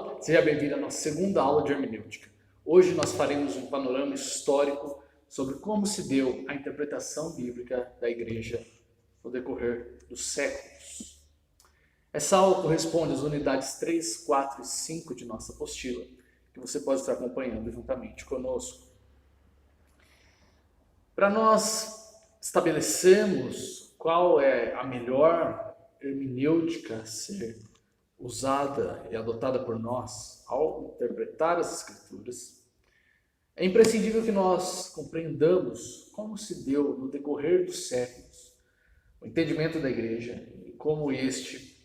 Olá, seja bem-vindo à nossa segunda aula de hermenêutica. Hoje nós faremos um panorama histórico sobre como se deu a interpretação bíblica da Igreja no decorrer dos séculos. Essa aula corresponde às unidades 3, 4 e 5 de nossa apostila, que você pode estar acompanhando juntamente conosco. Para nós estabelecermos qual é a melhor hermenêutica a ser usada e adotada por nós ao interpretar as Escrituras, é imprescindível que nós compreendamos como se deu no decorrer dos séculos o entendimento da Igreja e como este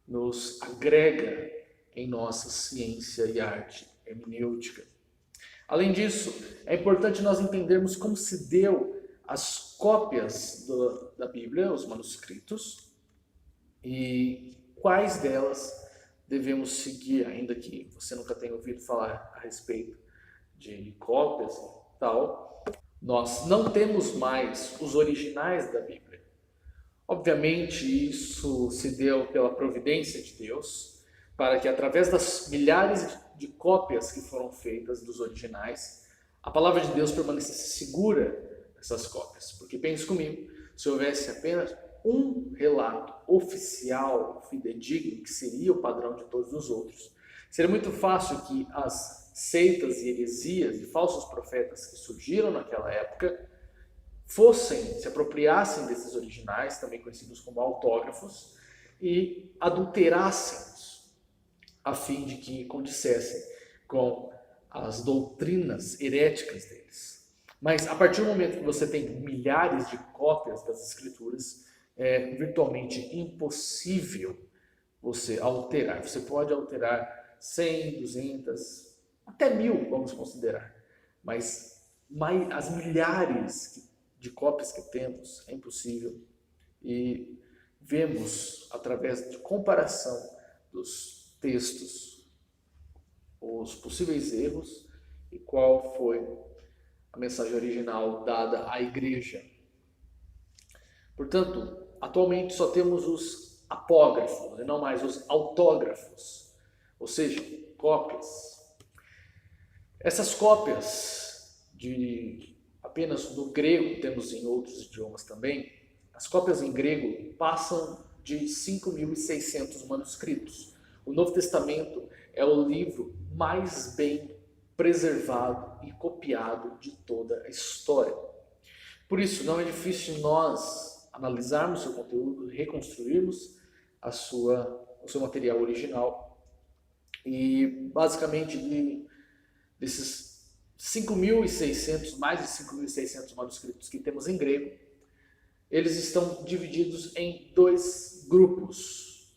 nos agrega em nossa ciência e arte hermenêutica. Além disso, é importante nós entendermos como se deu as cópias da Bíblia, os manuscritos, e quais delas devemos seguir, ainda que você nunca tenha ouvido falar a respeito de cópias e tal. Nós não temos mais os originais da Bíblia. Obviamente, isso se deu pela providência de Deus, para que através das milhares de cópias que foram feitas dos originais, a palavra de Deus permanecesse segura nessas cópias. Porque pense comigo, se houvesse apenas um relato oficial, fidedigno, que seria o padrão de todos os outros, seria muito fácil que as seitas e heresias e falsos profetas que surgiram naquela época se apropriassem desses originais, também conhecidos como autógrafos, e adulterassem-os, a fim de que condissessem com as doutrinas heréticas deles. Mas a partir do momento que você tem milhares de cópias das Escrituras, é virtualmente impossível você alterar. Você pode alterar 100, 200, até 1000, vamos considerar. Mas as milhares de cópias que temos é impossível. E vemos, através de comparação dos textos, os possíveis erros e qual foi a mensagem original dada à Igreja. Portanto, atualmente só temos os apógrafos e não mais os autógrafos, ou seja, cópias. Essas cópias apenas no grego, temos em outros idiomas também, as cópias em grego passam de 5.600 manuscritos. O Novo Testamento é o livro mais bem preservado e copiado de toda a história. Por isso, não é difícil nós analisarmos seu conteúdo, reconstruirmos o seu material original e, basicamente, desses 5.600, mais de 5.600 manuscritos que temos em grego, eles estão divididos em dois grupos.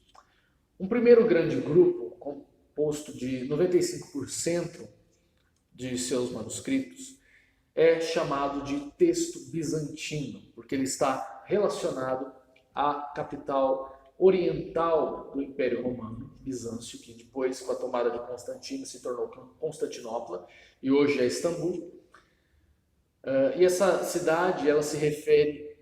Um primeiro grande grupo, composto de 95% de seus manuscritos, é chamado de texto bizantino, porque ele está relacionado à capital oriental do Império Romano, Bizâncio, que depois, com a tomada de Constantino, se tornou Constantinopla, e hoje é Istambul. E essa cidade, ela se refere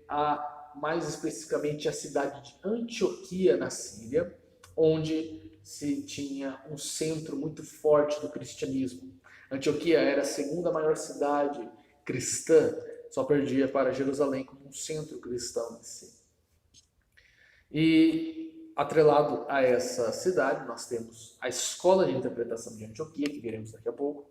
mais especificamente à cidade de Antioquia, na Síria, onde se tinha um centro muito forte do cristianismo. Antioquia era a segunda maior cidade cristã, só perdia para Jerusalém como um centro cristão em si. E atrelado a essa cidade, nós temos a Escola de Interpretação de Antioquia, que veremos daqui a pouco.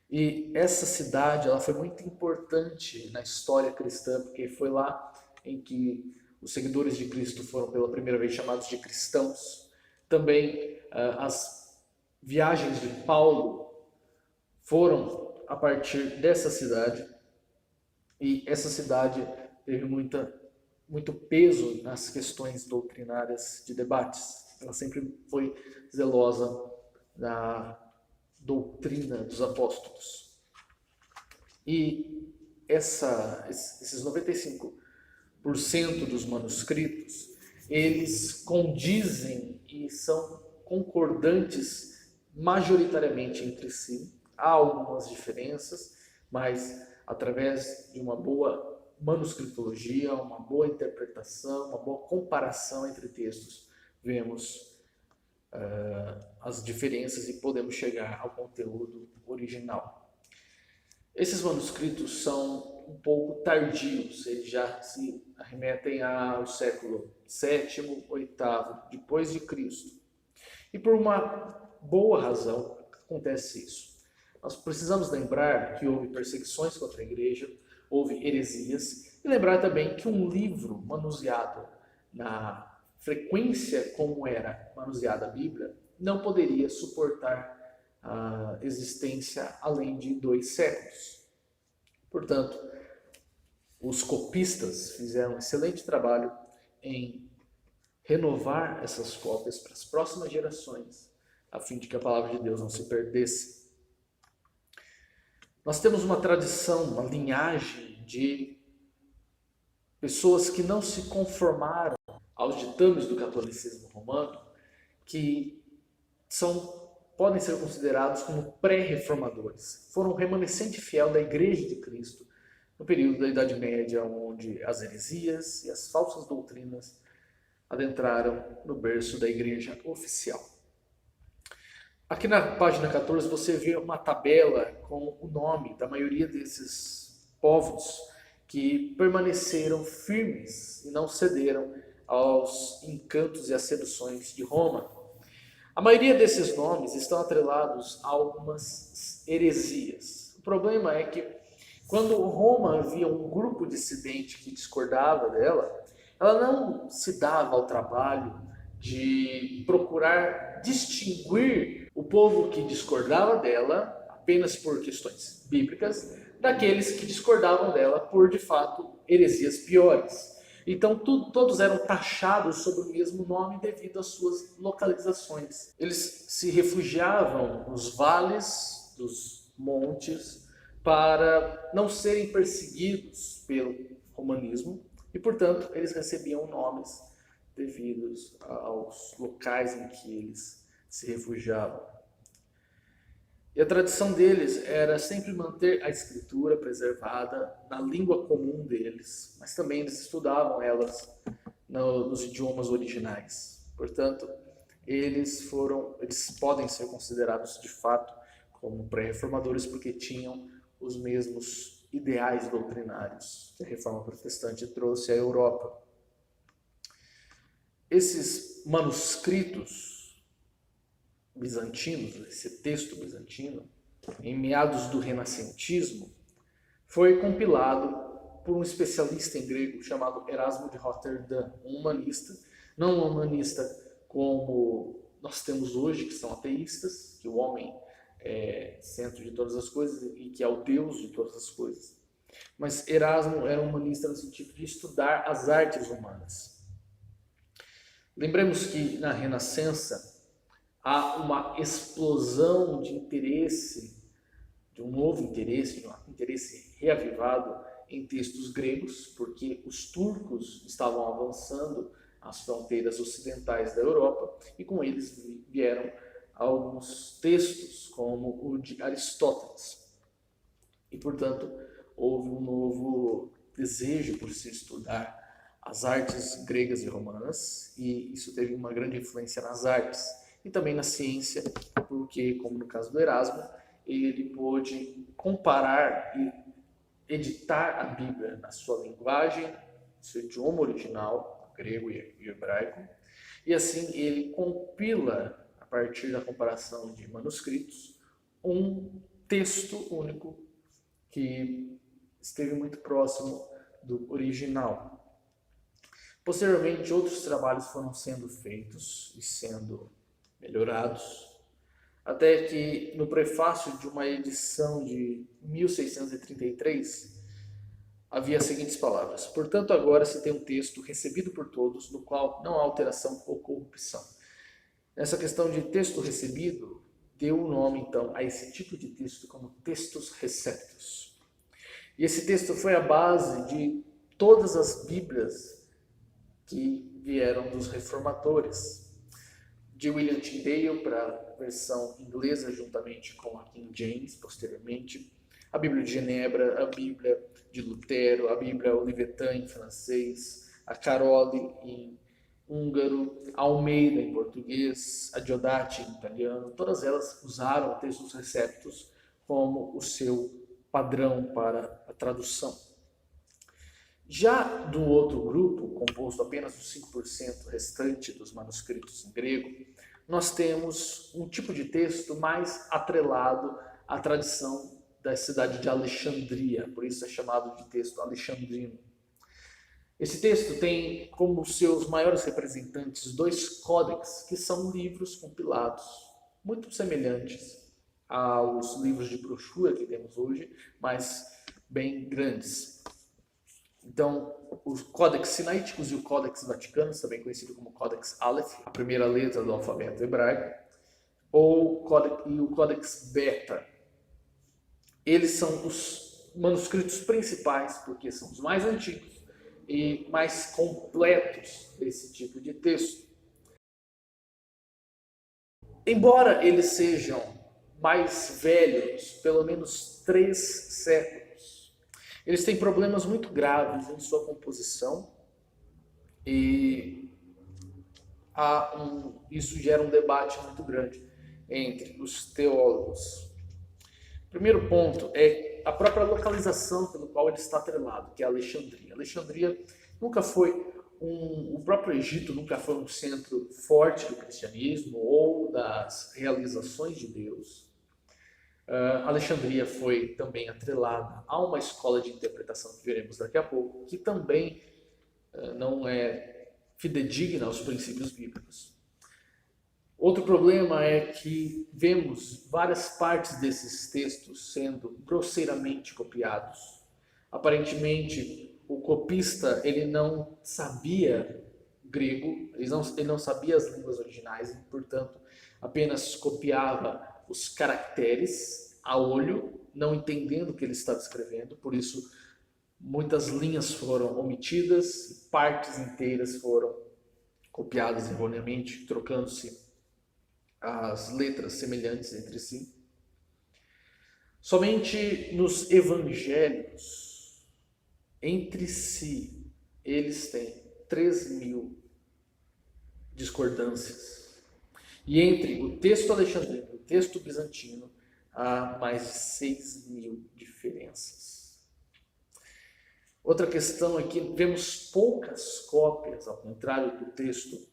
E essa cidade, ela foi muito importante na história cristã, porque foi lá em que os seguidores de Cristo foram pela primeira vez chamados de cristãos. Também as viagens de Paulo foram a partir dessa cidade, e essa cidade teve muito peso nas questões doutrinárias de debates. Ela sempre foi zelosa da doutrina dos apóstolos. E esses 95% dos manuscritos, eles condizem e são concordantes majoritariamente entre si. Há algumas diferenças, mas através de uma boa manuscritologia, uma boa interpretação, uma boa comparação entre textos, vemos as diferenças e podemos chegar ao conteúdo original. Esses manuscritos são um pouco tardios, eles já se remetem ao século VII, VIII depois de Cristo. E por uma boa razão acontece isso. Nós precisamos lembrar que houve perseguições contra a igreja, houve heresias, e lembrar também que um livro manuseado na frequência como era manuseada a Bíblia não poderia suportar a existência além de 2 séculos. Portanto, os copistas fizeram um excelente trabalho em renovar essas cópias para as próximas gerações, a fim de que a palavra de Deus não se perdesse. Nós temos uma tradição, uma linhagem de pessoas que não se conformaram aos ditames do catolicismo romano, que podem ser considerados como pré-reformadores. Foram um remanescente fiel da Igreja de Cristo no período da Idade Média, onde as heresias e as falsas doutrinas adentraram no berço da Igreja oficial. Aqui na página 14 você vê uma tabela com o nome da maioria desses povos que permaneceram firmes e não cederam aos encantos e às seduções de Roma. A maioria desses nomes estão atrelados a algumas heresias. O problema é que quando Roma via um grupo dissidente que discordava dela, ela não se dava ao trabalho de procurar distinguir o povo que discordava dela apenas por questões bíblicas daqueles que discordavam dela por, de fato, heresias piores. Então, todos eram taxados sob o mesmo nome devido às suas localizações. Eles se refugiavam nos vales dos montes para não serem perseguidos pelo romanismo e, portanto, eles recebiam nomes devidos aos locais em que eles se refugiavam. E a tradição deles era sempre manter a escritura preservada na língua comum deles, mas também eles estudavam elas nos idiomas originais. Portanto, eles podem ser considerados de fato como pré-reformadores porque tinham os mesmos ideais doutrinários que a Reforma Protestante trouxe à Europa. Esses manuscritos bizantinos, esse texto bizantino, em meados do renascentismo, foi compilado por um especialista em grego chamado Erasmo de Roterdã, um humanista, não um humanista como nós temos hoje, que são ateístas, que o homem é centro de todas as coisas e que é o Deus de todas as coisas. Mas Erasmo era um humanista no sentido de estudar as artes humanas. Lembremos que na Renascença há uma explosão de interesse, de um novo interesse, de um interesse reavivado em textos gregos, porque os turcos estavam avançando às fronteiras ocidentais da Europa e com eles vieram alguns textos, como o de Aristóteles. E, portanto, houve um novo desejo por se estudar as artes gregas e romanas, e isso teve uma grande influência nas artes e também na ciência, porque, como no caso do Erasmo, ele pôde comparar e editar a Bíblia na sua linguagem, seu idioma original, grego e hebraico, e assim ele compila, a partir da comparação de manuscritos, um texto único que esteve muito próximo do original. Posteriormente, outros trabalhos foram sendo feitos e sendo melhorados, até que no prefácio de uma edição de 1633 havia as seguintes palavras: portanto, agora se tem um texto recebido por todos, no qual não há alteração ou corrupção. Nessa questão de texto recebido, deu o nome então a esse tipo de texto como textos receptos. E esse texto foi a base de todas as Bíblias que vieram dos reformadores, de William Tyndale para a versão inglesa, juntamente com a King James, posteriormente, a Bíblia de Genebra, a Bíblia de Lutero, a Bíblia Olivetan em francês, a Carole em húngaro, Almeida em português, a Diodati em italiano, todas elas usaram textos receptos como o seu padrão para a tradução. Já do outro grupo, composto apenas dos 5% restante dos manuscritos em grego, nós temos um tipo de texto mais atrelado à tradição da cidade de Alexandria, por isso é chamado de texto alexandrino. Esse texto tem como seus maiores representantes 2 códex, que são livros compilados, muito semelhantes aos livros de brochura que temos hoje, mas bem grandes. Então, os Códex Sinaíticos e o Códex Vaticano, também conhecido como Códex Aleph, a primeira letra do alfabeto hebraico, e o Códex Beta. Eles são os manuscritos principais, porque são os mais antigos e mais completos desse tipo de texto. Embora eles sejam mais velhos, pelo menos 3 séculos, eles têm problemas muito graves em sua composição e isso gera um debate muito grande entre os teólogos. O primeiro ponto é a própria localização pelo qual ele está atrelado, que é Alexandria. Alexandria nunca foi o próprio Egito nunca foi um centro forte do cristianismo ou das realizações de Deus. Alexandria foi também atrelada a uma escola de interpretação que veremos daqui a pouco, que também não é fidedigna aos princípios bíblicos. Outro problema é que vemos várias partes desses textos sendo grosseiramente copiados. Aparentemente, o copista ele não sabia grego, ele não sabia as línguas originais e, portanto, apenas copiava os caracteres a olho, não entendendo o que ele estava escrevendo. Por isso, muitas linhas foram omitidas, partes inteiras foram copiadas erroneamente, trocando-se as letras semelhantes entre si. Somente nos evangelhos, entre si, eles têm 3.000 discordâncias. E entre o texto alexandrino e o texto bizantino, há mais de 6.000 diferenças. Outra questão é que vemos poucas cópias, ao contrário do texto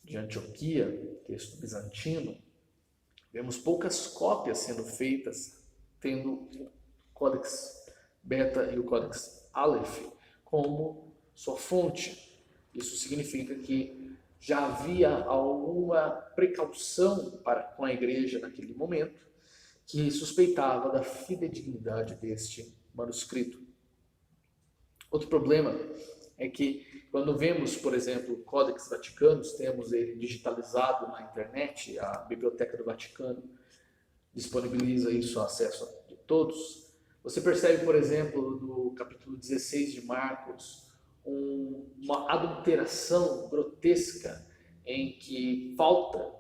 de Antioquia, texto bizantino, vemos poucas cópias sendo feitas, tendo o Códex Beta e o Códex Aleph como sua fonte. Isso significa que já havia alguma precaução com a igreja naquele momento, que suspeitava da fidedignidade deste manuscrito. Outro problema é que quando vemos, por exemplo, o Códex Vaticanus, temos ele digitalizado na internet, a Biblioteca do Vaticano disponibiliza isso ao acesso de todos. Você percebe, por exemplo, no capítulo 16 de Marcos, uma adulteração grotesca em que falta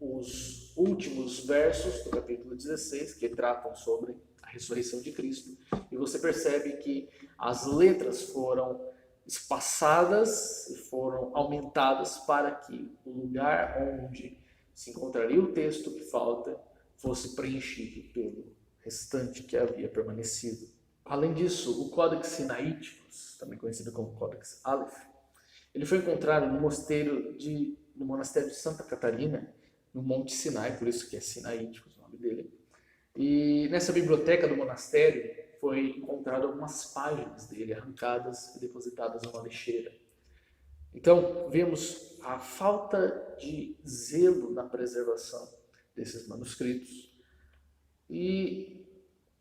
os últimos versos do capítulo 16, que tratam sobre a ressurreição de Cristo, e você percebe que as letras foram espaçadas e foram aumentadas para que o lugar onde se encontraria o texto que falta fosse preenchido pelo restante que havia permanecido. Além disso, o Códex Sinaíticos, também conhecido como Códex Aleph, ele foi encontrado no monastério de Santa Catarina, no Monte Sinai, por isso que é Sinaíticos o nome dele. E nessa biblioteca do monastério foi encontrado algumas páginas dele arrancadas e depositadas numa lixeira. Então, vemos a falta de zelo na preservação desses manuscritos. E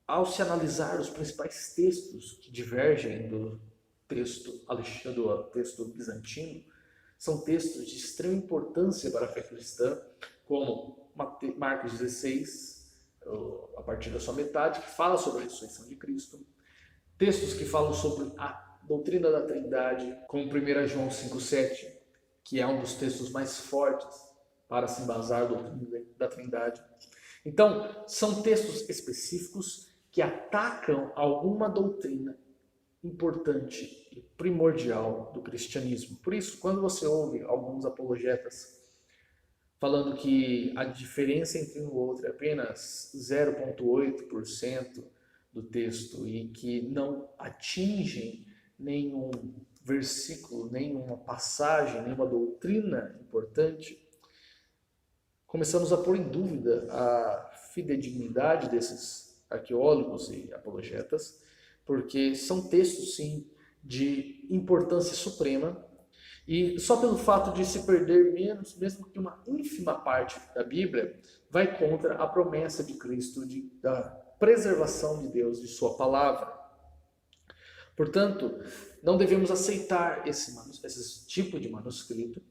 ao se analisar os principais textos que divergem do texto bizantino, são textos de extrema importância para a fé cristã, como Marcos 16, a partir da sua metade, que fala sobre a ressurreição de Cristo, textos que falam sobre a doutrina da Trindade, como 1 João 5,7, que é um dos textos mais fortes para se embasar a doutrina da Trindade. Então, são textos específicos que atacam alguma doutrina importante e primordial do cristianismo. Por isso, quando você ouve alguns apologetas falando que a diferença entre um e o outro é apenas 0,8% do texto e que não atingem nenhum versículo, nenhuma passagem, nenhuma doutrina importante, começamos a pôr em dúvida a fidedignidade desses arqueólogos e apologetas, porque são textos, sim, de importância suprema, e só pelo fato de se perder menos, mesmo que uma ínfima parte da Bíblia, vai contra a promessa de Cristo da preservação de Deus, de sua palavra. Portanto, não devemos aceitar esse tipo de manuscrito,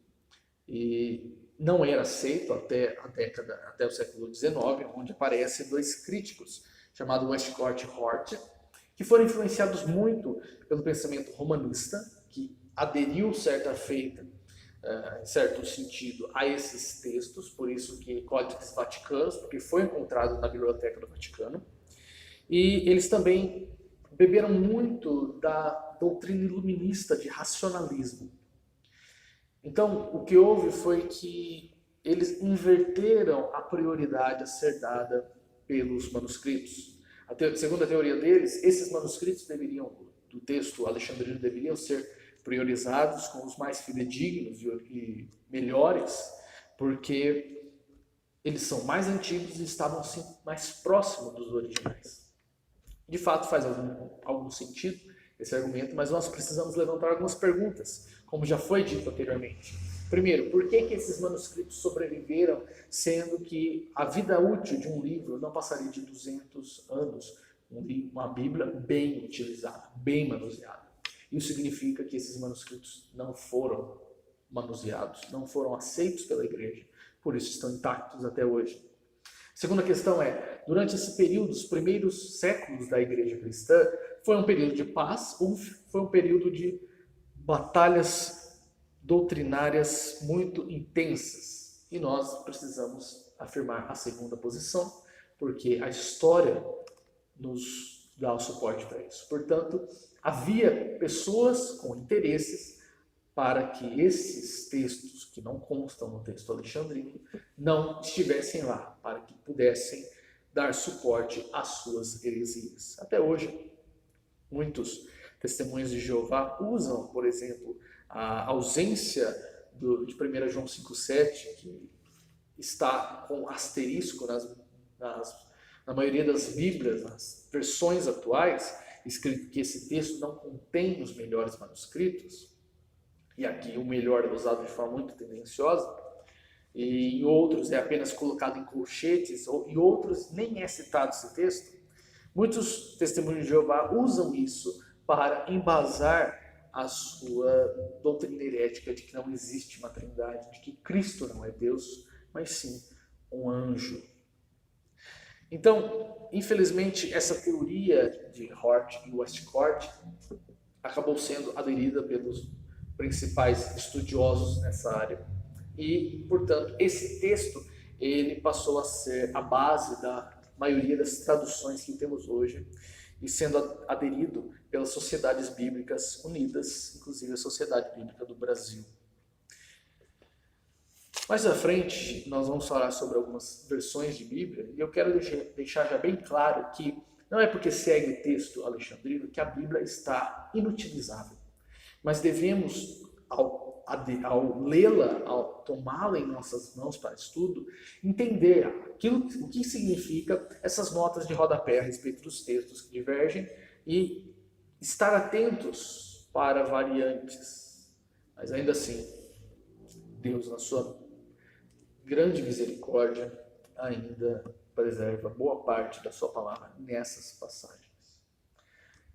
e não era aceito até o século XIX, onde aparecem dois críticos, chamados Westcott e Hort, que foram influenciados muito pelo pensamento romanista, que aderiu certa feita, em certo sentido, a esses textos, por isso que Códices Vaticanos, porque foi encontrado na Biblioteca do Vaticano, e eles também beberam muito da doutrina iluminista de racionalismo. Então, o que houve foi que eles inverteram a prioridade a ser dada pelos manuscritos. Segundo a teoria deles, esses manuscritos do texto alexandrino deveriam ser priorizados com os mais fidedignos e melhores, porque eles são mais antigos e estavam assim, mais próximos dos originais. De fato, faz algum sentido esse argumento, mas nós precisamos levantar algumas perguntas, como já foi dito anteriormente. Primeiro, por que esses manuscritos sobreviveram, sendo que a vida útil de um livro não passaria de 200 anos? Uma Bíblia bem utilizada, bem manuseada. Isso significa que esses manuscritos não foram manuseados, não foram aceitos pela igreja, por isso estão intactos até hoje. Segunda questão é, durante esse período, os primeiros séculos da igreja cristã, foi um período de paz ou foi um período de batalhas doutrinárias muito intensas? E nós precisamos afirmar a segunda posição, porque a história nos dá o suporte para isso. Portanto, havia pessoas com interesses para que esses textos, que não constam no texto alexandrino, não estivessem lá, para que pudessem dar suporte às suas heresias. Até hoje, muitos testemunhas de Jeová usam, por exemplo, a ausência de 1 João 5,7, que está com asterisco na maioria das Bíblias, nas versões atuais, escrito que esse texto não contém os melhores manuscritos, e aqui o melhor é usado de forma muito tendenciosa, e em outros é apenas colocado em colchetes, e outros nem é citado esse texto. Muitos testemunhos de Jeová usam isso para embasar a sua doutrina herética de que não existe uma trindade, de que Cristo não é Deus, mas sim um anjo. Então, infelizmente, essa teoria de Hort e Westcott acabou sendo aderida pelos principais estudiosos nessa área. E, portanto, esse texto ele passou a ser a base da maioria das traduções que temos hoje e sendo aderido pelas Sociedades Bíblicas Unidas, inclusive a Sociedade Bíblica do Brasil. Mais à frente, nós vamos falar sobre algumas versões de Bíblia, e eu quero deixar já bem claro que não é porque segue o texto alexandrino que a Bíblia está inutilizável, mas devemos, ao lê-la, ao tomá-la em nossas mãos para estudo, entender o que significa essas notas de rodapé a respeito dos textos que divergem e estar atentos para variantes. Mas ainda assim, Deus, na sua grande misericórdia, ainda preserva boa parte da sua palavra nessas passagens.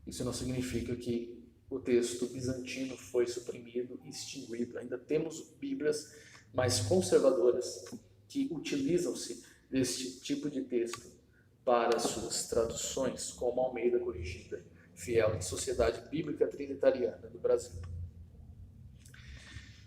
Isso não significa que o texto bizantino foi suprimido e extinguido. Ainda temos Bíblias mais conservadoras que utilizam-se deste tipo de texto para suas traduções, como a Almeida Corrigida, fiel à Sociedade Bíblica Trinitariana do Brasil.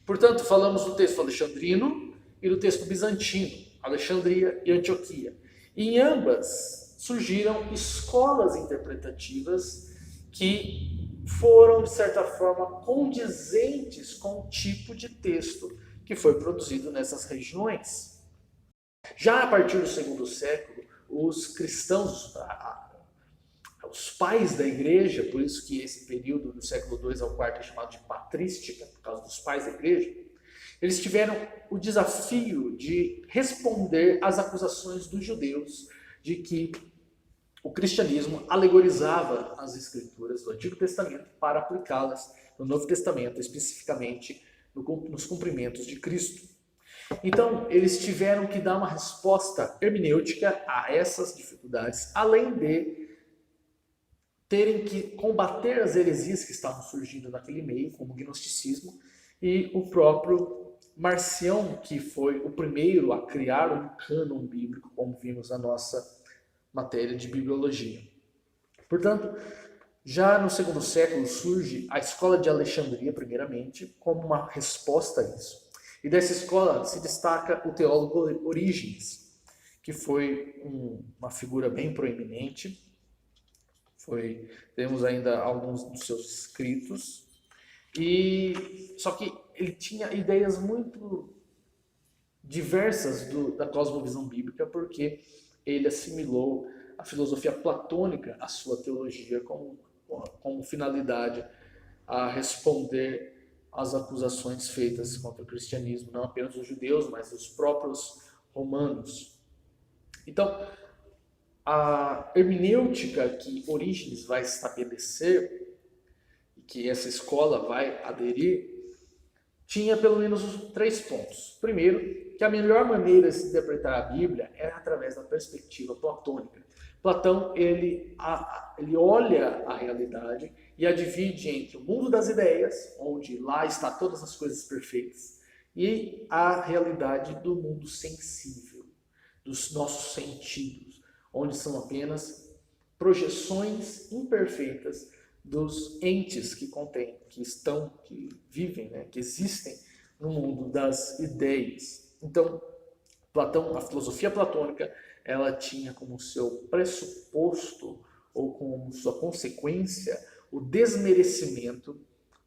Portanto, falamos do texto alexandrino e do texto bizantino, Alexandria e Antioquia. E em ambas surgiram escolas interpretativas que foram, de certa forma, condizentes com o tipo de texto que foi produzido nessas regiões. Já a partir do segundo século, os cristãos, os pais da igreja, por isso que esse período do século II ao IV é chamado de patrística, por causa dos pais da igreja, eles tiveram o desafio de responder às acusações dos judeus de que o cristianismo alegorizava as escrituras do Antigo Testamento para aplicá-las no Novo Testamento, especificamente nos cumprimentos de Cristo. Então, eles tiveram que dar uma resposta hermenêutica a essas dificuldades, além de terem que combater as heresias que estavam surgindo naquele meio, como o gnosticismo, e o próprio Marcião, que foi o primeiro a criar um cânon bíblico, como vimos na nossa matéria de bibliologia. Portanto, já no segundo século surge a escola de Alexandria, primeiramente, como uma resposta a isso. E dessa escola se destaca o teólogo Orígenes, que foi uma figura bem proeminente. Temos ainda alguns dos seus escritos. Só que ele tinha ideias muito diversas da cosmovisão bíblica, porque ele assimilou a filosofia platônica à sua teologia como finalidade a responder às acusações feitas contra o cristianismo, não apenas dos judeus, mas dos próprios romanos. Então, a hermenêutica que Orígenes vai estabelecer, e que essa escola vai aderir, tinha pelo menos 3 pontos. Primeiro, que a melhor maneira de se interpretar a Bíblia é através da perspectiva platônica. Platão, ele olha a realidade e a divide entre o mundo das ideias, onde lá está todas as coisas perfeitas, e a realidade do mundo sensível, dos nossos sentidos, onde são apenas projeções imperfeitas dos entes que vivem, né, que existem no mundo das ideias. Então, Platão, a filosofia platônica, ela tinha como seu pressuposto ou como sua consequência o desmerecimento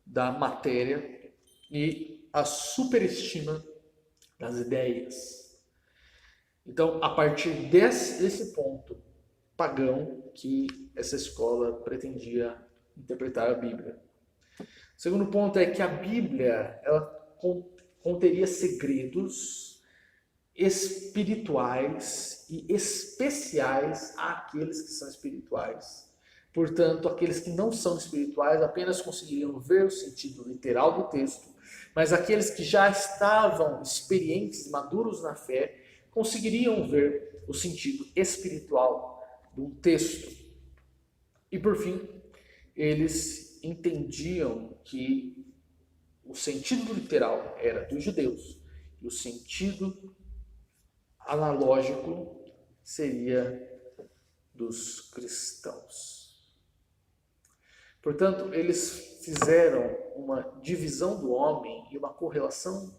da matéria e a superestima das ideias. Então, a partir desse ponto pagão que essa escola pretendia interpretar a Bíblia. O segundo ponto é que a Bíblia ela conteria segredos espirituais e especiais àqueles que são espirituais. Portanto, aqueles que não são espirituais apenas conseguiriam ver o sentido literal do texto, mas aqueles que já estavam experientes, maduros na fé, conseguiriam ver o sentido espiritual de um texto. E por fim, eles entendiam que o sentido literal era dos judeus e o sentido analógico seria dos cristãos. Portanto, eles fizeram uma divisão do homem e uma correlação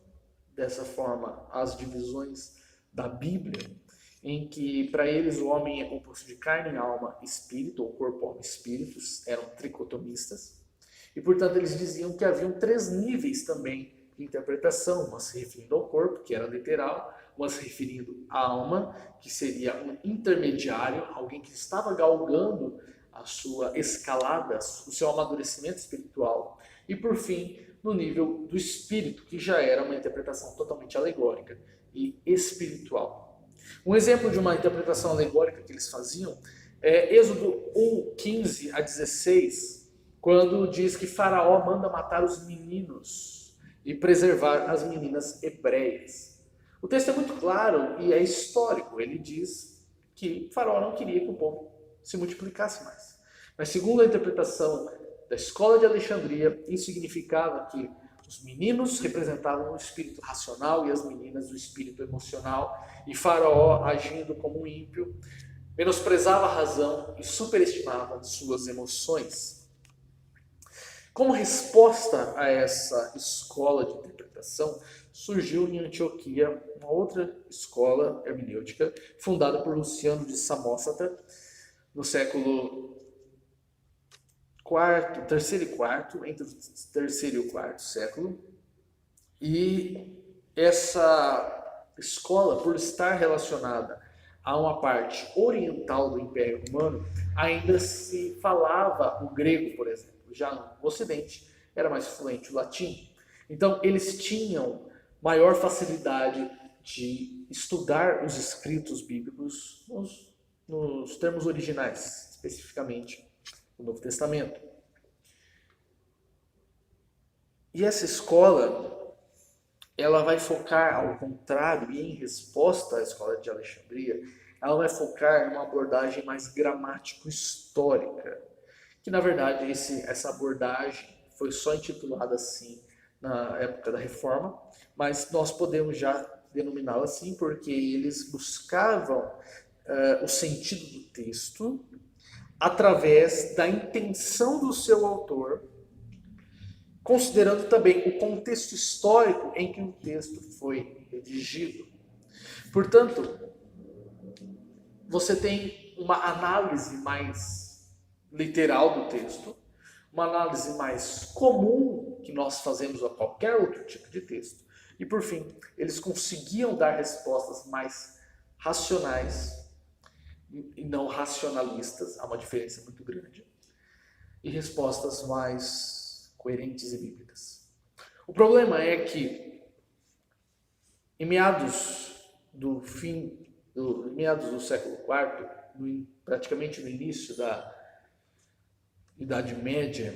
dessa forma às divisões da Bíblia, em que para eles o homem é composto de carne, alma, espírito, ou corpo, alma, espíritos, eram tricotomistas, e portanto eles diziam que haviam 3 níveis também de interpretação, uma se referindo ao corpo, que era literal, uma se referindo à alma, que seria um intermediário, alguém que estava galgando a sua escalada, o seu amadurecimento espiritual, e por fim, no nível do espírito, que já era uma interpretação totalmente alegórica e espiritual. Um exemplo de uma interpretação alegórica que eles faziam é Êxodo 1, 15 a 16, quando diz que Faraó manda matar os meninos e preservar as meninas hebreias. O texto é muito claro e é histórico. Ele diz que Faraó não queria que o povo se multiplicasse mais. Mas segundo a interpretação da escola de Alexandria, isso significava que os meninos representavam o espírito racional e as meninas o espírito emocional, e Faraó, agindo como um ímpio, menosprezava a razão e superestimava suas emoções. Como resposta a essa escola de interpretação, surgiu em Antioquia uma outra escola hermenêutica fundada por Luciano de Samósata no século terceiro e quarto, entre o terceiro e o quarto século. E essa escola, por estar relacionada a uma parte oriental do Império Romano, ainda se falava o grego, por exemplo. Já no Ocidente era mais fluente o latim. Então eles tinham maior facilidade de estudar os escritos bíblicos nos termos originais, especificamente o Novo Testamento. E essa escola, ela vai focar, ao contrário, e em resposta à escola de Alexandria, ela vai focar em uma abordagem mais gramático-histórica, que na verdade essa abordagem foi só intitulada assim na época da Reforma, mas nós podemos já denominá-la assim porque eles buscavam o sentido do texto através da intenção do seu autor, considerando também o contexto histórico em que o texto foi redigido. Portanto, você tem uma análise mais literal do texto, uma análise mais comum que nós fazemos a qualquer outro tipo de texto, e por fim, eles conseguiam dar respostas mais racionais e não racionalistas, há uma diferença muito grande, e respostas mais coerentes e bíblicas. O problema é que em meados do século IV, praticamente no início da Idade Média,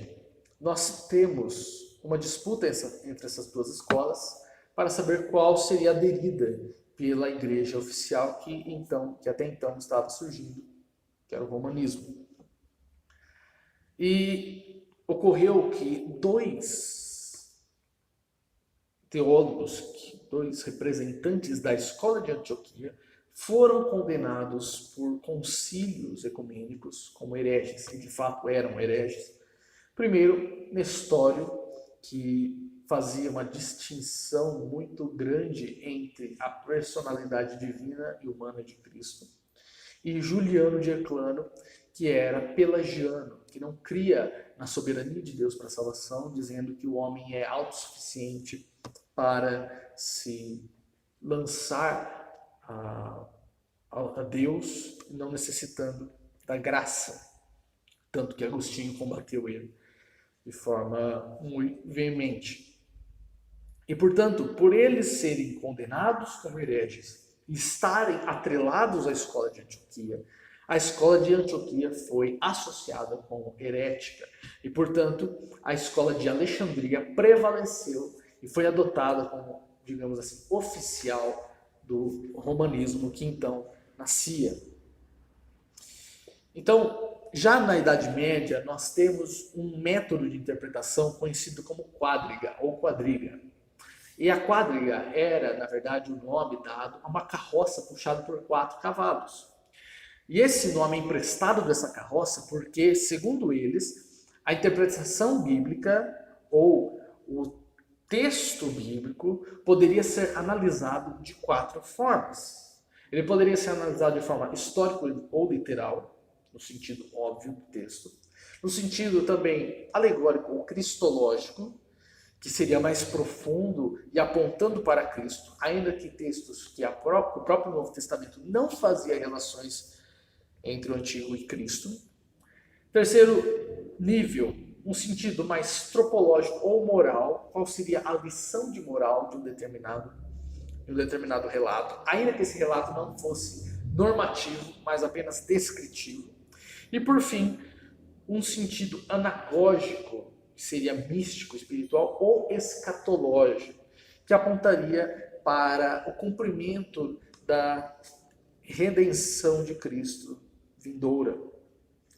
nós temos uma disputa entre essas duas escolas para saber qual seria aderida pela igreja oficial que até então estava surgindo, que era o romanismo. E ocorreu que dois teólogos, dois representantes da escola de Antioquia, foram condenados por concílios ecumênicos como hereges, e de fato eram hereges. Primeiro, Nestório, que fazia uma distinção muito grande entre a personalidade divina e humana de Cristo, e Juliano de Eclano, que era pelagiano, que não cria na soberania de Deus para a salvação, dizendo que o homem é autossuficiente para se lançar a Deus, não necessitando da graça. Tanto que Agostinho combateu ele de forma muito veemente. E, portanto, por eles serem condenados como hereges e estarem atrelados à escola de Antioquia, a escola de Antioquia foi associada como herética. E, portanto, a escola de Alexandria prevaleceu e foi adotada como, digamos assim, oficial do romanismo que então nascia. Então, já na Idade Média, nós temos um método de interpretação conhecido como quadriga ou quadriga. E a quadriga era, na verdade, o nome dado a uma carroça puxada por 4 cavalos. E esse nome é emprestado dessa carroça porque, segundo eles, a interpretação bíblica ou o texto bíblico poderia ser analisado de 4 formas. Ele poderia ser analisado de forma histórica ou literal, no sentido óbvio do texto, no sentido também alegórico ou cristológico, que seria mais profundo e apontando para Cristo, ainda que textos que o próprio Novo Testamento não fazia relações entre o Antigo e Cristo. Terceiro nível, um sentido mais tropológico ou moral, qual seria a lição de moral de um determinado relato, ainda que esse relato não fosse normativo, mas apenas descritivo. E por fim, um sentido anagógico, que seria místico, espiritual ou escatológico, que apontaria para o cumprimento da redenção de Cristo vindoura.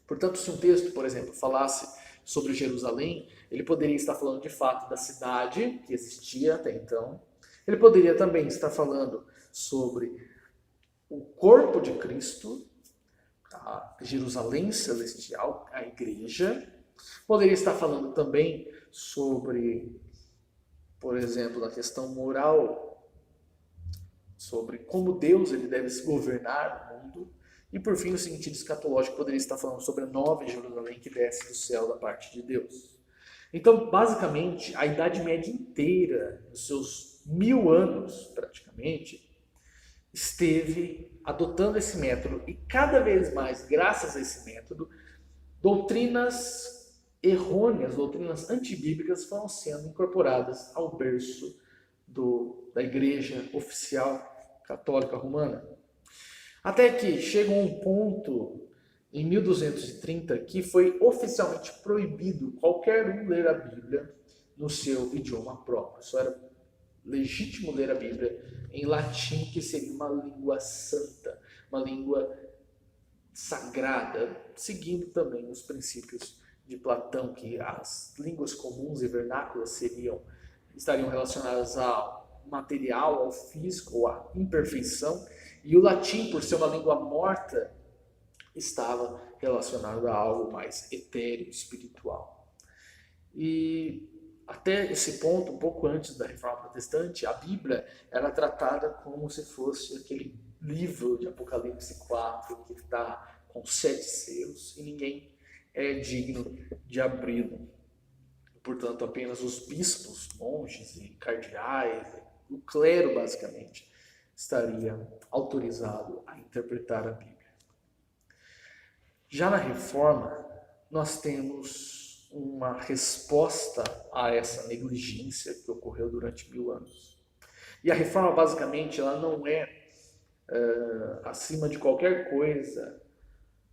Portanto, se um texto, por exemplo, falasse sobre Jerusalém, ele poderia estar falando de fato da cidade que existia até então. Ele poderia também estar falando sobre o corpo de Cristo, a Jerusalém celestial, a igreja. Poderia estar falando também sobre, por exemplo, a questão moral, sobre como Deus ele deve se governar o mundo, E por fim, no sentido escatológico, poderia estar falando sobre a nova Jerusalém que desce do céu da parte de Deus. Então, basicamente, a Idade Média inteira, nos seus 1000 anos praticamente, esteve adotando esse método e cada vez mais, graças a esse método, doutrinas errôneas, doutrinas antibíblicas foram sendo incorporadas ao berço da Igreja Oficial Católica Romana. Até que chega um ponto, em 1230, que foi oficialmente proibido qualquer um ler a Bíblia no seu idioma próprio. Só era legítimo ler a Bíblia em latim, que seria uma língua santa, uma língua sagrada, seguindo também os princípios de Platão, que as línguas comuns e vernáculas estariam relacionadas ao material, ao físico, ou à imperfeição, e o latim, por ser uma língua morta, estava relacionado a algo mais etéreo, espiritual. E até esse ponto, um pouco antes da Reforma Protestante, a Bíblia era tratada como se fosse aquele livro de Apocalipse 4 que está com 7 selos e ninguém é digno de abri-lo. Portanto, apenas os bispos, monges e cardeais, o clero basicamente, estaria autorizado a interpretar a Bíblia. Já na Reforma, nós temos uma resposta a essa negligência que ocorreu durante 1000 anos. E a Reforma, basicamente, ela não é, acima de qualquer coisa,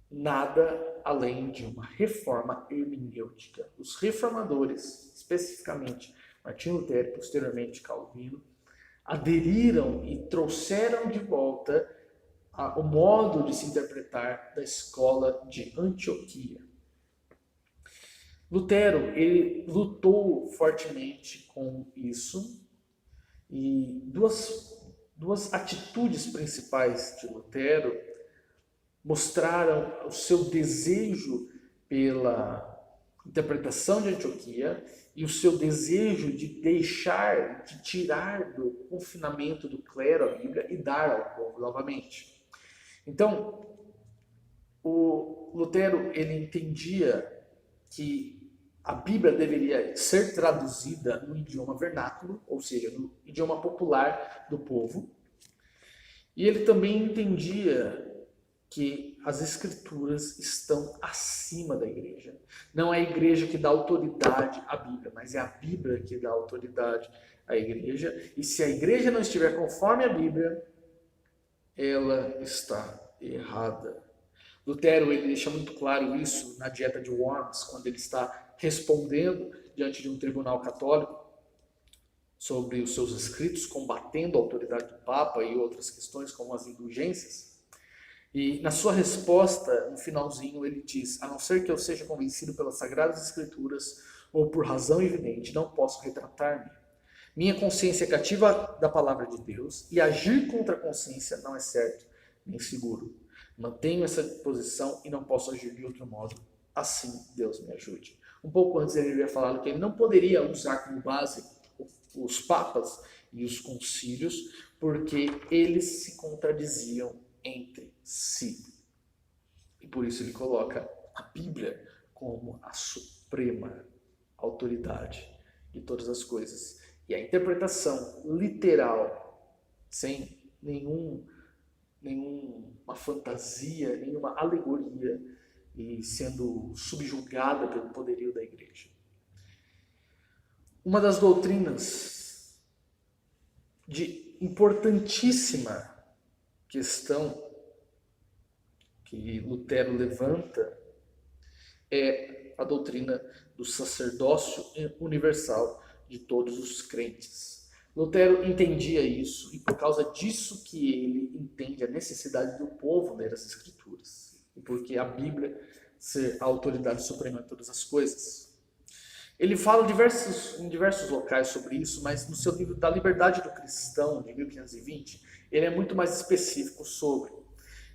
nada além de uma reforma hermenêutica. Os reformadores, especificamente Martinho Lutero e posteriormente Calvino, aderiram e trouxeram de volta o modo de se interpretar da escola de Antioquia. Lutero, ele lutou fortemente com isso, e duas atitudes principais de Lutero mostraram o seu desejo pela interpretação de Antioquia e o seu desejo de tirar do confinamento do clero a Bíblia e dar ao povo novamente. Então, o Lutero, ele entendia que a Bíblia deveria ser traduzida no idioma vernáculo, ou seja, no idioma popular do povo. E ele também entendia que as Escrituras estão acima da igreja. Não é a igreja que dá autoridade à Bíblia, mas é a Bíblia que dá autoridade à igreja. E se a igreja não estiver conforme a Bíblia, ela está errada. Lutero, ele deixa muito claro isso na Dieta de Worms, quando ele está respondendo diante de um tribunal católico sobre os seus escritos, combatendo a autoridade do Papa e outras questões como as indulgências. E na sua resposta, no finalzinho, ele diz: a não ser que eu seja convencido pelas Sagradas Escrituras ou por razão evidente, não posso retratar-me. Minha consciência é cativa da palavra de Deus e agir contra a consciência não é certo nem seguro. Mantenho essa posição e não posso agir de outro modo. Assim, Deus me ajude. Um pouco antes ele havia falado que ele não poderia usar como base os papas e os concílios, porque eles se contradiziam entre si. E por isso ele coloca a Bíblia como a suprema autoridade de todas as coisas. E a interpretação literal, sem nenhuma fantasia, nenhuma alegoria, e sendo subjugada pelo poderio da igreja. Uma das doutrinas de importantíssima questão que Lutero levanta é a doutrina do sacerdócio universal de todos os crentes. Lutero entendia isso e por causa disso que ele entende a necessidade do povo ler as Escrituras. E porque a Bíblia ser a autoridade suprema de todas as coisas. Ele fala em diversos locais sobre isso, mas no seu livro da Liberdade do Cristão, de 1520, ele é muito mais específico sobre.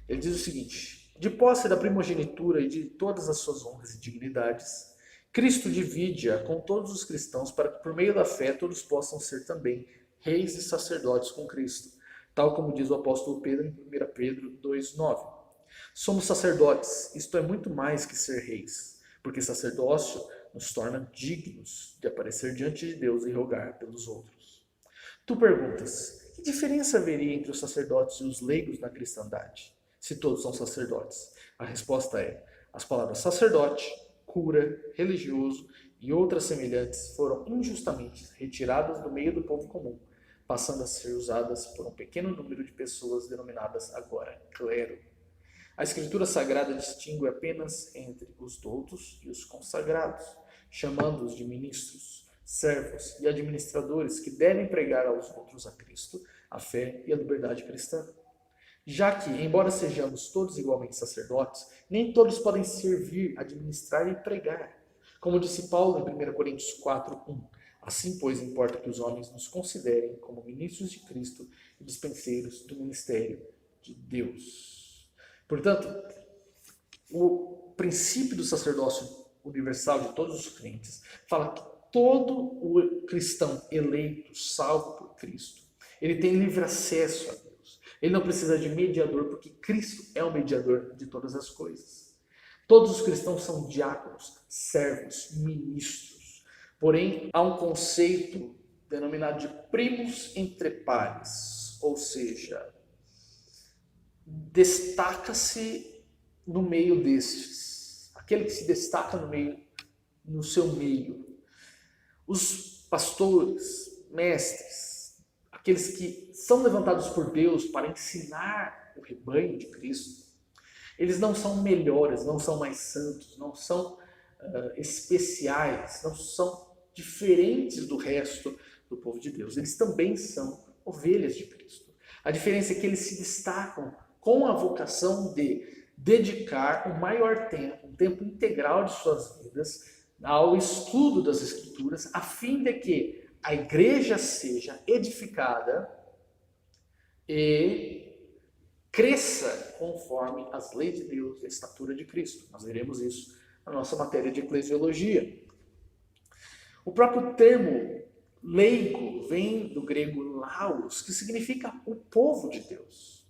Ele diz o seguinte: de posse da primogenitura e de todas as suas honras e dignidades, Cristo divide-a com todos os cristãos para que por meio da fé todos possam ser também reis e sacerdotes com Cristo, tal como diz o apóstolo Pedro em 1 Pedro 2,9. Somos sacerdotes, isto é muito mais que ser reis, porque sacerdócio nos torna dignos de aparecer diante de Deus e rogar pelos outros. Tu perguntas, que diferença haveria entre os sacerdotes e os leigos na cristandade, se todos são sacerdotes? A resposta é, as palavras sacerdote, cura, religioso e outras semelhantes foram injustamente retiradas do meio do povo comum, passando a ser usadas por um pequeno número de pessoas denominadas agora clero. A Escritura Sagrada distingue apenas entre os doutos e os consagrados, chamando-os de ministros, servos e administradores que devem pregar aos outros a Cristo, a fé e a liberdade cristã. Já que, embora sejamos todos igualmente sacerdotes, nem todos podem servir, administrar e pregar. Como disse Paulo em 1 Coríntios 4:1, assim, pois, importa que os homens nos considerem como ministros de Cristo e dispenseiros do ministério de Deus. Portanto, o princípio do sacerdócio universal de todos os crentes fala que todo o cristão eleito, salvo por Cristo, ele tem livre acesso a Deus. Ele não precisa de mediador, porque Cristo é o mediador de todas as coisas. Todos os cristãos são diáconos, servos, ministros. Porém, há um conceito denominado de primus inter pares, ou seja, destaca-se no meio destes, aquele que se destaca no seu meio. Os pastores, mestres, aqueles que são levantados por Deus para ensinar o rebanho de Cristo, eles não são melhores, não são mais santos, não são especiais, não são diferentes do resto do povo de Deus. Eles também são ovelhas de Cristo. A diferença é que eles se destacam com a vocação de dedicar o maior tempo, um tempo integral de suas vidas, ao estudo das Escrituras, a fim de que a igreja seja edificada e cresça conforme as leis de Deus e a estatura de Cristo. Nós veremos isso na nossa matéria de eclesiologia. O próprio termo leigo vem do grego laos, que significa o povo de Deus.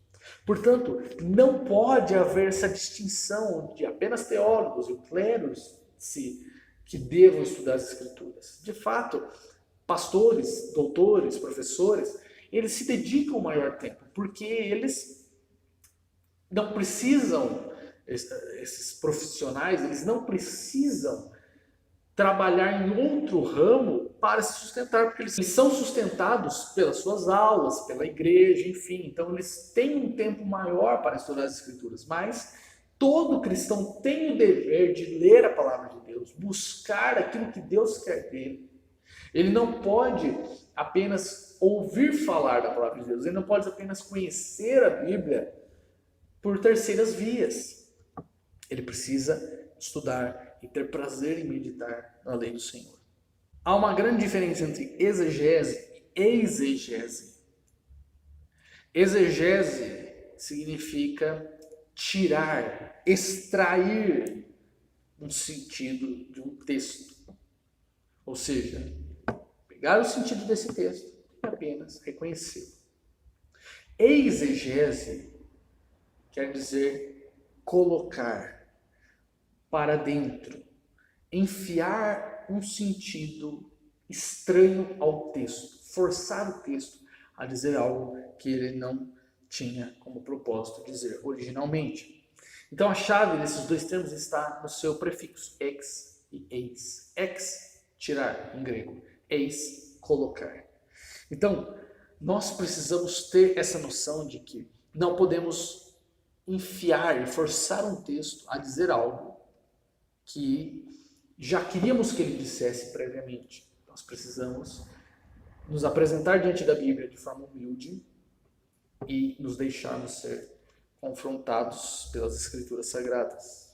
Portanto, não pode haver essa distinção de apenas teólogos e cleros que devam estudar as Escrituras. De fato, pastores, doutores, professores, eles se dedicam o maior tempo, porque eles não precisam, esses profissionais, eles não precisam trabalhar em outro ramo para se sustentar, porque eles são sustentados pelas suas aulas, pela igreja, enfim. Então, eles têm um tempo maior para estudar as Escrituras. Mas todo cristão tem o dever de ler a palavra de Deus, buscar aquilo que Deus quer dele. Ele não pode apenas ouvir falar da palavra de Deus, ele não pode apenas conhecer a Bíblia por terceiras vias. Ele precisa estudar e ter prazer em meditar na lei do Senhor. Há uma grande diferença entre exegese e exegese. Exegese significa tirar, extrair um sentido de um texto. Ou seja, pegar o sentido desse texto e apenas reconhecê-lo. Exegese quer dizer colocar para dentro, enfiar um sentido estranho ao texto, forçar o texto a dizer algo que ele não tinha como propósito dizer originalmente. Então a chave desses dois termos está no seu prefixo ex e eis. Ex, tirar em grego, eis, colocar. Então, nós precisamos ter essa noção de que não podemos enfiar e forçar um texto a dizer algo que já queríamos que ele dissesse previamente. Nós precisamos nos apresentar diante da Bíblia de forma humilde e nos deixarmos ser confrontados pelas Escrituras Sagradas.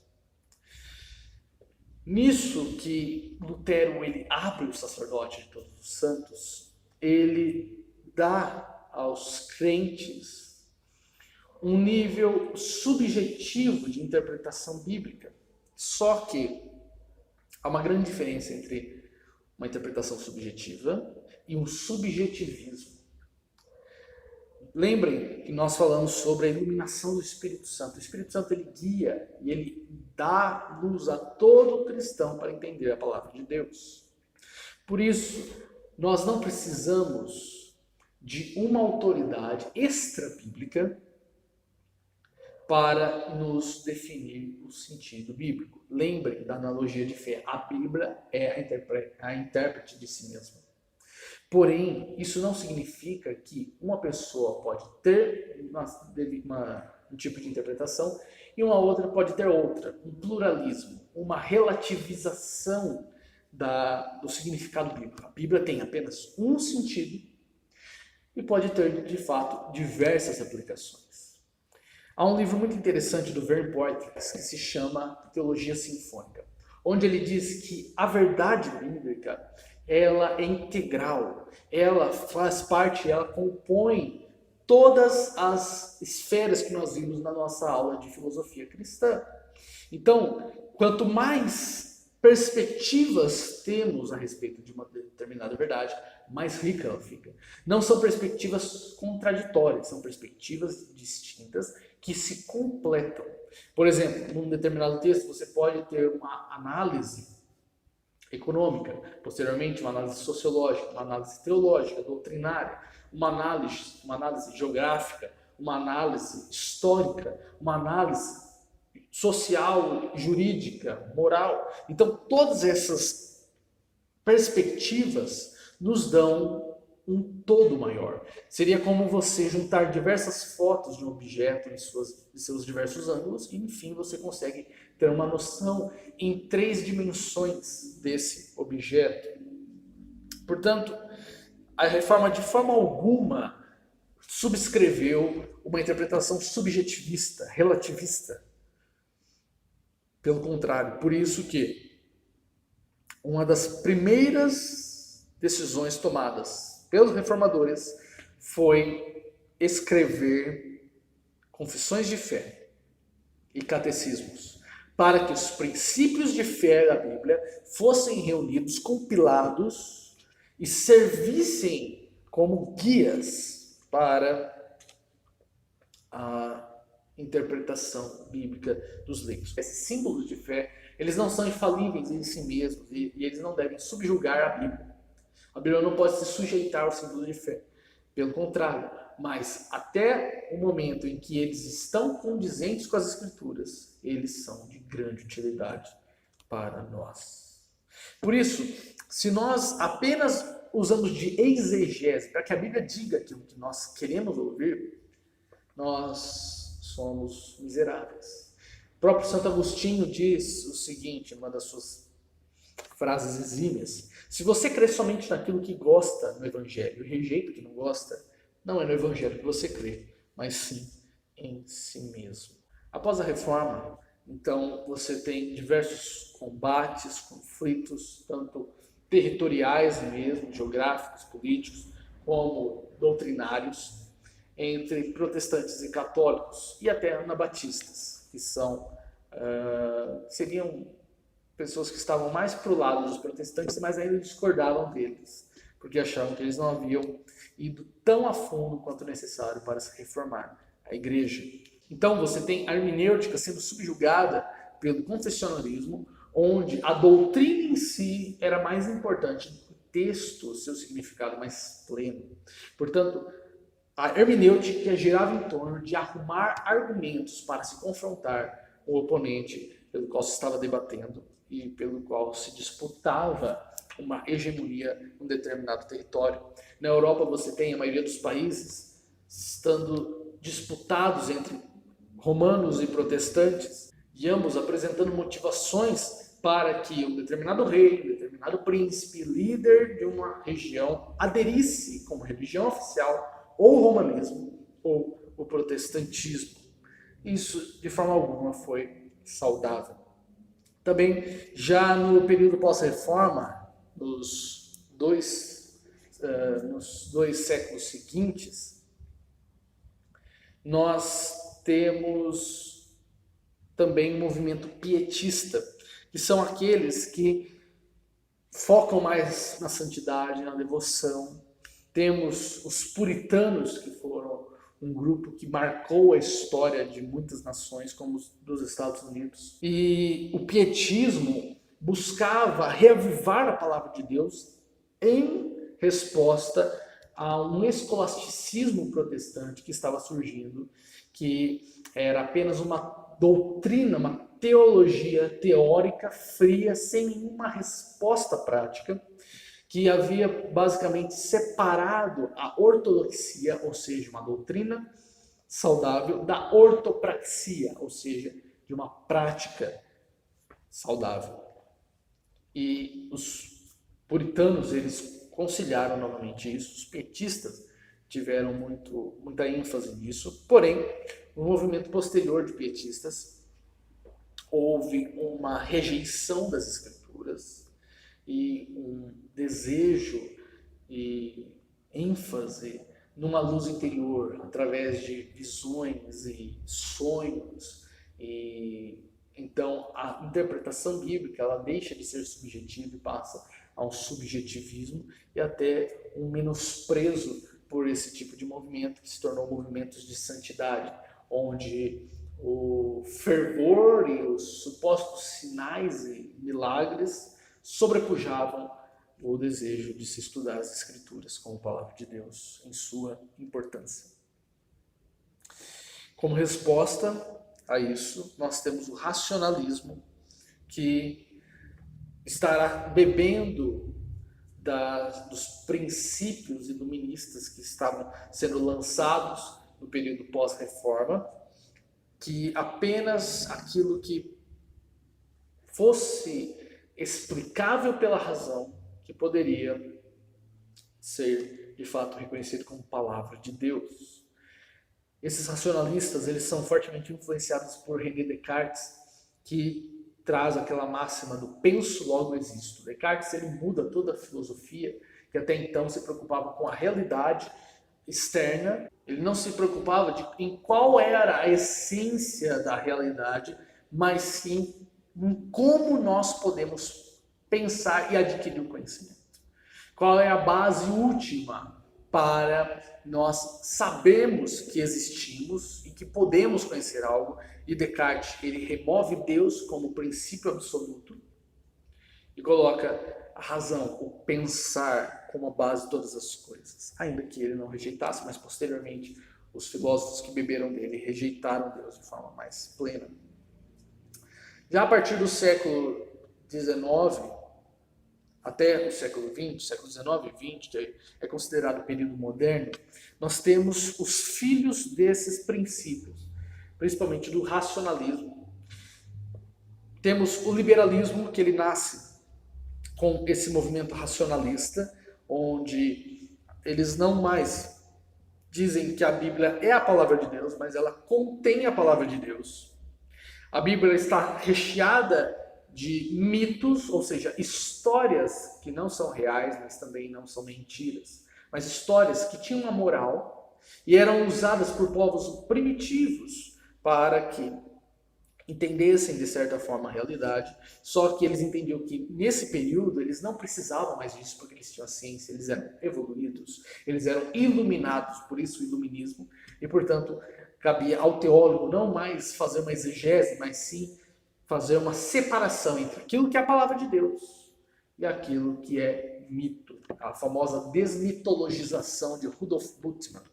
Nisso que Lutero ele abre o sacerdote de todos os santos, ele dá aos crentes um nível subjetivo de interpretação bíblica. Só que há uma grande diferença entre uma interpretação subjetiva e um subjetivismo. Lembrem que nós falamos sobre a iluminação do Espírito Santo. O Espírito Santo ele guia e ele dá luz a todo cristão para entender a palavra de Deus. Por isso, nós não precisamos de uma autoridade extra-bíblica para nos definir o sentido bíblico. Lembrem da analogia de fé. A Bíblia é a intérprete de si mesma. Porém, isso não significa que uma pessoa pode ter um tipo de interpretação e uma outra pode ter outra. Um pluralismo, uma relativização do significado bíblico. A Bíblia tem apenas um sentido e pode ter, de fato, diversas aplicações. Há um livro muito interessante do Vern Poitras que se chama Teologia Sinfônica, onde ele diz que a verdade bíblica ela é integral, ela faz parte, ela compõe todas as esferas que nós vimos na nossa aula de filosofia cristã. Então, quanto mais perspectivas temos a respeito de uma determinada verdade, mais rica ela fica. Não são perspectivas contraditórias, são perspectivas distintas que se completam. Por exemplo, num determinado texto você pode ter uma análise econômica, posteriormente uma análise sociológica, uma análise teológica, doutrinária, uma análise geográfica, uma análise histórica, uma análise social, jurídica, moral. Então, todas essas perspectivas nos dão um todo maior. Seria como você juntar diversas fotos de um objeto em seus diversos ângulos e, enfim, você consegue ter uma noção em 3 dimensões desse objeto. Portanto, a Reforma de forma alguma subscreveu uma interpretação subjetivista, relativista. Pelo contrário, por isso que uma das primeiras decisões tomadas pelos reformadores foi escrever confissões de fé e catecismos, para que os princípios de fé da Bíblia fossem reunidos, compilados e servissem como guias para a interpretação bíblica dos leigos. Esses símbolos de fé, eles não são infalíveis em si mesmos e eles não devem subjugar a Bíblia. A Bíblia não pode se sujeitar ao símbolo de fé. Pelo contrário, mas até o momento em que eles estão condizentes com as Escrituras, eles são de grande utilidade para nós. Por isso, se nós apenas usamos de exegese para que a Bíblia diga aquilo que nós queremos ouvir, nós somos miseráveis. O próprio Santo Agostinho diz o seguinte, uma das suas frases exímias: se você crê somente naquilo que gosta no Evangelho e rejeita o que não gosta, não é no Evangelho que você crê, mas sim em si mesmo. Após a Reforma, então, você tem diversos combates, conflitos, tanto territoriais mesmo, geográficos, políticos, como doutrinários, entre protestantes e católicos, e até anabatistas, que seriam pessoas que estavam mais para o lado dos protestantes, mas ainda discordavam deles, porque achavam que eles não haviam ido tão a fundo quanto necessário para se reformar a igreja. Então você tem a hermenêutica sendo subjugada pelo confessionalismo, onde a doutrina em si era mais importante do que o texto, seu significado mais pleno. Portanto, a hermenêutica girava em torno de arrumar argumentos para se confrontar o oponente pelo qual se estava debatendo e pelo qual se disputava uma hegemonia em um determinado território. Na Europa você tem a maioria dos países estando disputados entre romanos e protestantes, e ambos apresentando motivações para que um determinado rei, um determinado príncipe, líder de uma região, aderisse como religião oficial ou o romanismo ou o protestantismo. Isso, de forma alguma, foi saudável. Também, já no período pós-reforma, nos dois séculos seguintes, nós temos também um movimento pietista, que são aqueles que focam mais na santidade, na devoção. Temos os puritanos, que foram um grupo que marcou a história de muitas nações, como os dos Estados Unidos. E o pietismo buscava reavivar a palavra de Deus em resposta a um escolasticismo protestante que estava surgindo, que era apenas uma doutrina, uma teologia teórica fria, sem nenhuma resposta prática, que havia basicamente separado a ortodoxia, ou seja, uma doutrina saudável, da ortopraxia, ou seja, de uma prática saudável. E os puritanos, eles conciliaram novamente isso, os pietistas tiveram muita ênfase nisso, porém, no movimento posterior de pietistas, houve uma rejeição das escrituras e um desejo e ênfase numa luz interior, através de visões e sonhos. E então a interpretação bíblica, ela deixa de ser subjetiva e passa a um subjetivismo e até um menosprezo por esse tipo de movimento, que se tornou movimentos de santidade, onde o fervor e os supostos sinais e milagres sobrepujavam o desejo de se estudar as Escrituras como palavra de Deus em sua importância. Como resposta a isso, nós temos o racionalismo, que estará bebendo dos princípios iluministas que estavam sendo lançados no período pós-reforma, que apenas aquilo que fosse explicável pela razão, que poderia ser de fato reconhecido como palavra de Deus. Esses racionalistas, eles são fortemente influenciados por René Descartes, que traz aquela máxima do penso, logo existo. Descartes, ele muda toda a filosofia, que até então se preocupava com a realidade externa. Ele não se preocupava em qual era a essência da realidade, mas sim em como nós podemos pensar e adquirir o conhecimento. Qual é a base última para nós sabermos que existimos e que podemos conhecer algo? E Descartes, ele remove Deus como princípio absoluto e coloca a razão, o pensar, como a base de todas as coisas. Ainda que ele não rejeitasse, mas posteriormente os filósofos que beberam dele rejeitaram Deus de forma mais plena. Já a partir do século XIX até o século XX, século XIX e XX, que é considerado o período moderno, nós temos os filhos desses princípios, principalmente do racionalismo. Temos o liberalismo, que ele nasce com esse movimento racionalista, onde eles não mais dizem que a Bíblia é a palavra de Deus, mas ela contém a palavra de Deus. A Bíblia está recheada de mitos, ou seja, histórias que não são reais, mas também não são mentiras, mas histórias que tinham uma moral e eram usadas por povos primitivos para que entendessem de certa forma a realidade, só que eles entendiam que nesse período eles não precisavam mais disso porque eles tinham a ciência, eles eram evoluídos, eles eram iluminados, por isso o iluminismo, e portanto cabia ao teólogo não mais fazer uma exegese, mas sim fazer uma separação entre aquilo que é a palavra de Deus e aquilo que é mito, a famosa desmitologização de Rudolf Bultmann.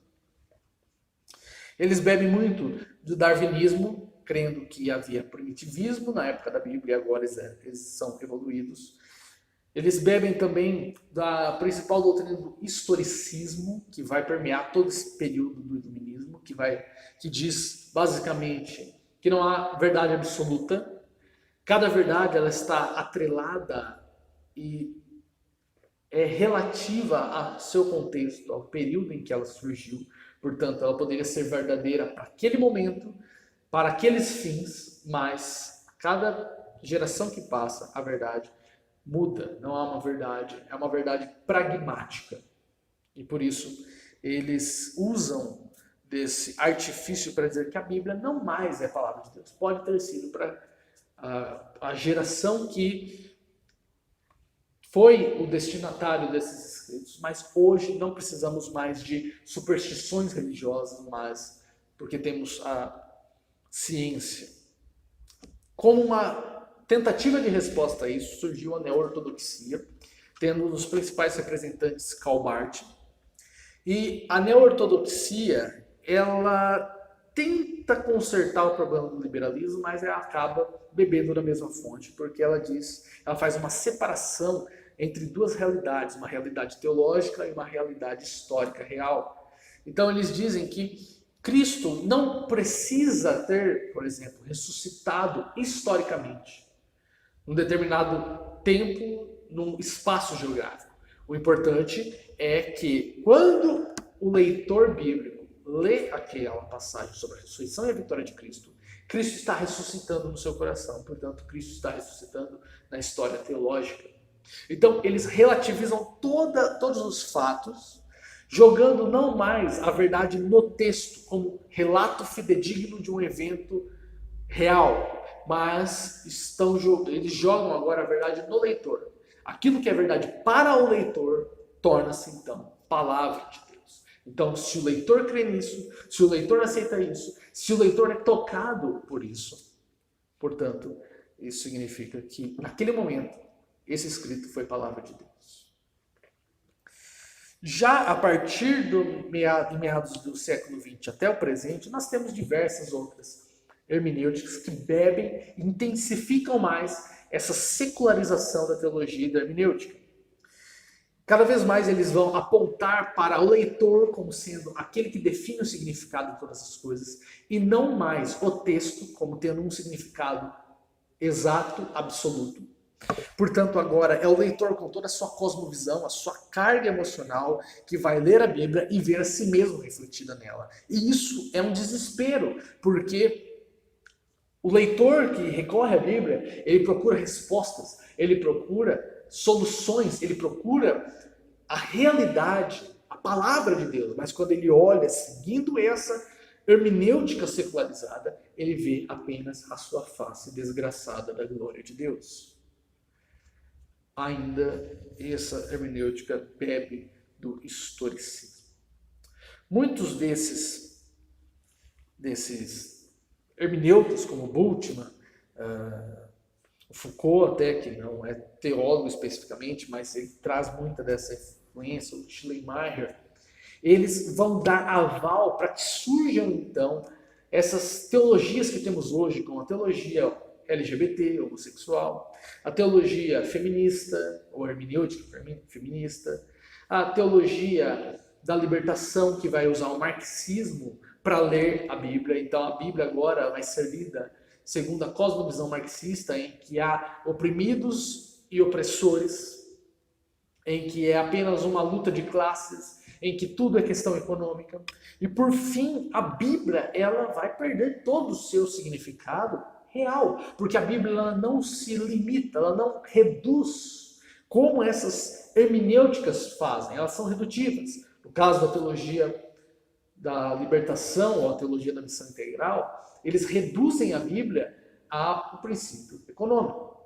Eles bebem muito do darwinismo, crendo que havia primitivismo na época da Bíblia e agora eles são evoluídos. Eles bebem também da principal doutrina do historicismo, que vai permear todo esse período do iluminismo, que diz basicamente que não há verdade absoluta. Cada verdade ela está atrelada e é relativa ao seu contexto, ao período em que ela surgiu. Portanto, ela poderia ser verdadeira para aquele momento, para aqueles fins, mas cada geração que passa, a verdade muda. Não há uma verdade, é uma verdade pragmática. E por isso, eles usam desse artifício para dizer que a Bíblia não mais é a palavra de Deus. Pode ter sido para a geração que foi o destinatário desses escritos, mas hoje não precisamos mais de superstições religiosas, mas porque temos a ciência. Como uma tentativa de resposta a isso, surgiu a neo-ortodoxia, tendo os principais representantes Karl Barth. E a neo-ortodoxia, ela tenta consertar o problema do liberalismo, mas ela acaba bebendo da mesma fonte, porque ela faz uma separação entre duas realidades, uma realidade teológica e uma realidade histórica real. Então eles dizem que Cristo não precisa ter, por exemplo, ressuscitado historicamente, num determinado tempo, num espaço geográfico. O importante é que quando o leitor bíblico lê aquela passagem sobre a ressurreição e a vitória de Cristo, Cristo está ressuscitando no seu coração, portanto, Cristo está ressuscitando na história teológica. Então, eles relativizam todos os fatos, jogando não mais a verdade no texto como relato fidedigno de um evento real, mas eles jogam agora a verdade no leitor. Aquilo que é verdade para o leitor torna-se então palavra de Deus. Então, se o leitor crê nisso, se o leitor aceita isso, se o leitor é tocado por isso, portanto, isso significa que naquele momento esse escrito foi palavra de Deus. Já a partir de meados do século XX até o presente, nós temos diversas outras hermenêuticas que bebem e intensificam mais essa secularização da teologia e da hermenêutica. Cada vez mais eles vão apontar para o leitor como sendo aquele que define o significado de todas as coisas e não mais o texto como tendo um significado exato, absoluto. Portanto, agora é o leitor com toda a sua cosmovisão, a sua carga emocional, que vai ler a Bíblia e ver a si mesmo refletida nela. E isso é um desespero, porque o leitor que recorre à Bíblia, ele procura respostas, ele procura soluções, ele procura a realidade, a palavra de Deus. Mas quando ele olha seguindo essa hermenêutica secularizada, ele vê apenas a sua face desgraçada da glória de Deus. Ainda essa hermenêutica bebe do historicismo. Muitos desses hermeneutas, como Bultmann, Foucault até, que não é teólogo especificamente, mas ele traz muita dessa influência, o Schleiermacher, eles vão dar aval para que surjam então essas teologias que temos hoje, como a teologia LGBT, homossexual, a teologia feminista, ou hermenêutica feminista, a teologia da libertação, que vai usar o marxismo para ler a Bíblia. Então a Bíblia agora vai ser lida segundo a cosmovisão marxista, em que há oprimidos e opressores, em que é apenas uma luta de classes, em que tudo é questão econômica. E por fim, a Bíblia ela vai perder todo o seu significado real, porque a Bíblia ela não se limita, ela não reduz como essas hermenêuticas fazem, elas são redutivas. No caso da teologia da libertação ou a teologia da missão integral, eles reduzem a Bíblia ao princípio econômico.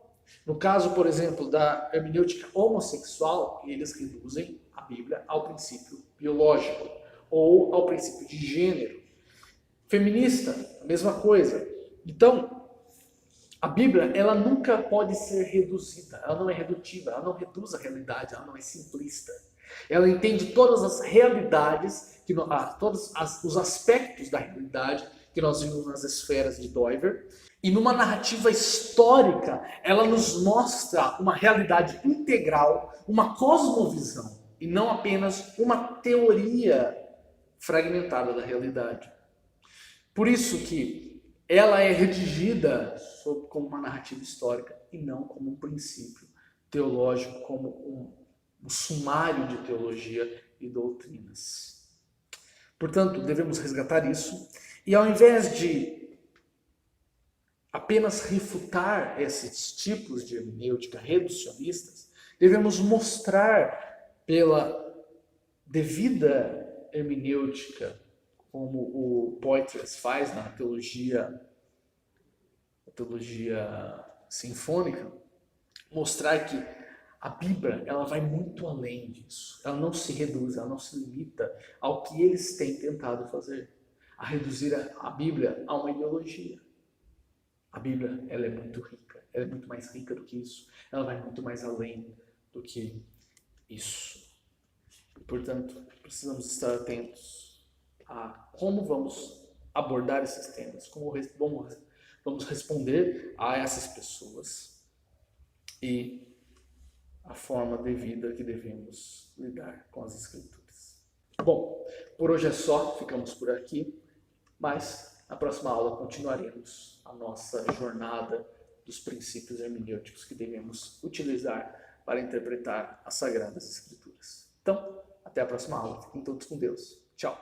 No caso, por exemplo, da hermenêutica homossexual, eles reduzem a Bíblia ao princípio biológico ou ao princípio de gênero. Feminista, a mesma coisa. Então, a Bíblia, ela nunca pode ser reduzida, ela não é redutiva, ela não reduz a realidade, ela não é simplista. Ela entende todas as realidades, todos os aspectos da realidade que nós vimos nas esferas de Doiver. E numa narrativa histórica, ela nos mostra uma realidade integral, uma cosmovisão, e não apenas uma teoria fragmentada da realidade. Por isso que ela é redigida como uma narrativa histórica e não como um princípio teológico, como um sumário de teologia e doutrinas. Portanto, devemos resgatar isso e ao invés de apenas refutar esses tipos de hermenêutica reducionistas, devemos mostrar pela devida hermenêutica, como o Poitras faz na teologia sinfônica, mostrar que A Bíblia, ela vai muito além disso. Ela não se reduz, ela não se limita ao que eles têm tentado fazer, a reduzir a Bíblia a uma ideologia. A Bíblia, ela é muito rica, ela é muito mais rica do que isso. Ela vai muito mais além do que isso. E, portanto, precisamos estar atentos a como vamos abordar esses temas, como vamos responder a essas pessoas e a forma devida que devemos lidar com as Escrituras. Bom, por hoje é só, ficamos por aqui, mas na próxima aula continuaremos a nossa jornada dos princípios hermenêuticos que devemos utilizar para interpretar as Sagradas Escrituras. Então, até a próxima aula. Fiquem todos com Deus. Tchau.